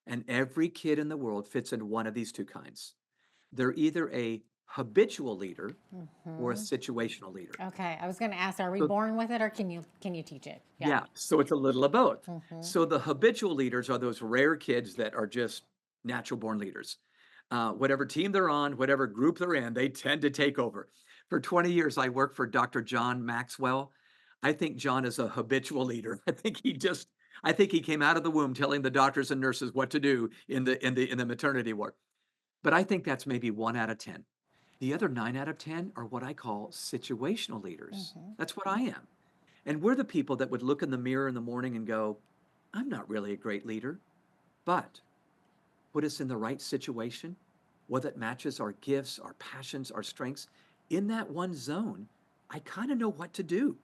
and every kid in the world fits into one of these 2 kinds. They're either a habitual leader or a situational leader. Okay, I was going to ask, are we So born with it, or can you teach it? yeah, so it's a little of both. So the habitual leaders are those rare kids that are just natural born leaders. Whatever team they're on, whatever group they're in, they tend to take over. For 20 years, I worked for Dr. John Maxwell. I think John is a habitual leader. I think he came out of the womb telling the doctors and nurses what to do in the maternity ward. But I think that's maybe 1 out of 10. The other 9 out of 10 are what I call situational leaders. That's what I am. And we're the people that would look in the mirror in the morning and go, I'm not really a great leader, but put us in the right situation, one that matches our gifts, our passions, our strengths. In that one zone, I kind of know what to do.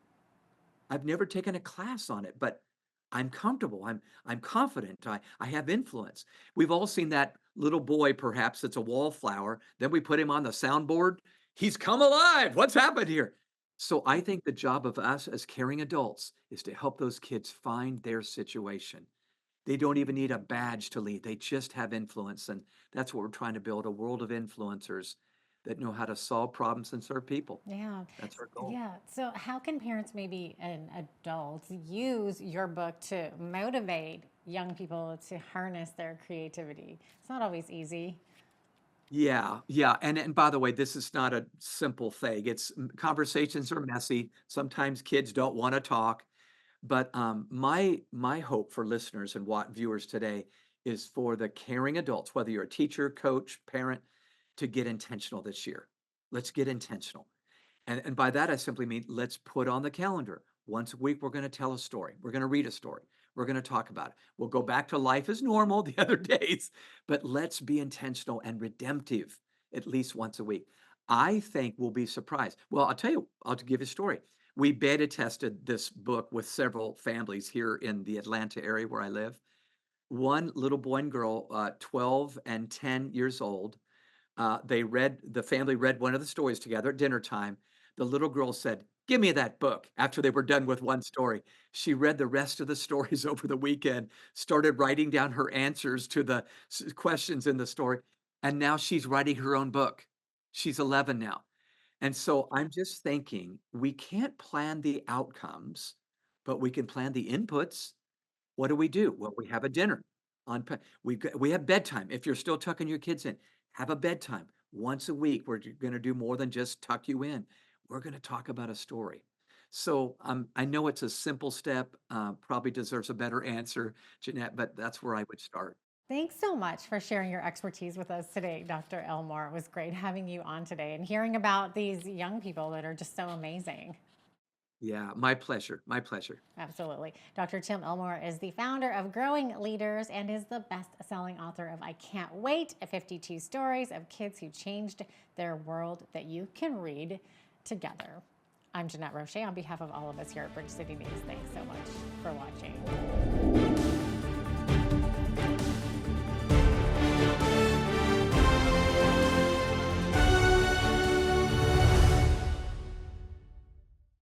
I've never taken a class on it, but I'm comfortable. I'm confident. I have influence. We've all seen that little boy, perhaps that's a wallflower. Then we put him on the soundboard. He's come alive. What's happened here? So I think the job of us as caring adults is to help those kids find their situation. They don't even need a badge to lead. They just have influence. And that's what we're trying to build, a world of influencers that know how to solve problems and serve people. Yeah. That's our goal. Yeah. So how can parents, maybe an adult, use your book to motivate young people to harness their creativity? It's not always easy. Yeah, yeah. And by the way, this is not a simple thing. Conversations are messy. Sometimes kids don't want to talk. But my hope for listeners and viewers today is for the caring adults, whether you're a teacher, coach, parent, to get intentional this year. Let's get intentional. And by that, I simply mean let's put on the calendar. Once a week, we're going to tell a story. We're going to read a story. We're going to talk about it. We'll go back to life as normal the other days, but let's be intentional and redemptive at least once a week. I think we'll be surprised. Well, I'll tell you, I'll give you a story. We beta tested this book with several families here in the Atlanta area where I live. One little boy and girl, 12 and 10 years old, the family read one of the stories together at dinner time. The little girl said, "Give me that book," after they were done with one story. She read the rest of the stories over the weekend, started writing down her answers to the questions in the story, and now she's writing her own book. She's 11 now. And so I'm just thinking, we can't plan the outcomes, but we can plan the inputs. What do? Well, we have a dinner. We have bedtime. If you're still tucking your kids in, have a bedtime. Once a week, we're going to do more than just tuck you in. We're going to talk about a story. So I know it's a simple step, probably deserves a better answer, Jeanette, but that's where I would start. Thanks so much for sharing your expertise with us today, Dr. Elmore. It was great having you on today and hearing about these young people that are just so amazing. Yeah, my pleasure. My pleasure. Absolutely. Dr. Tim Elmore is the founder of Growing Leaders and is the best-selling author of I Can't Wait, 52 Stories of Kids Who Changed Their World that you can read together. I'm Jeanette Roche on behalf of all of us here at Bridge City News. Thanks so much for watching.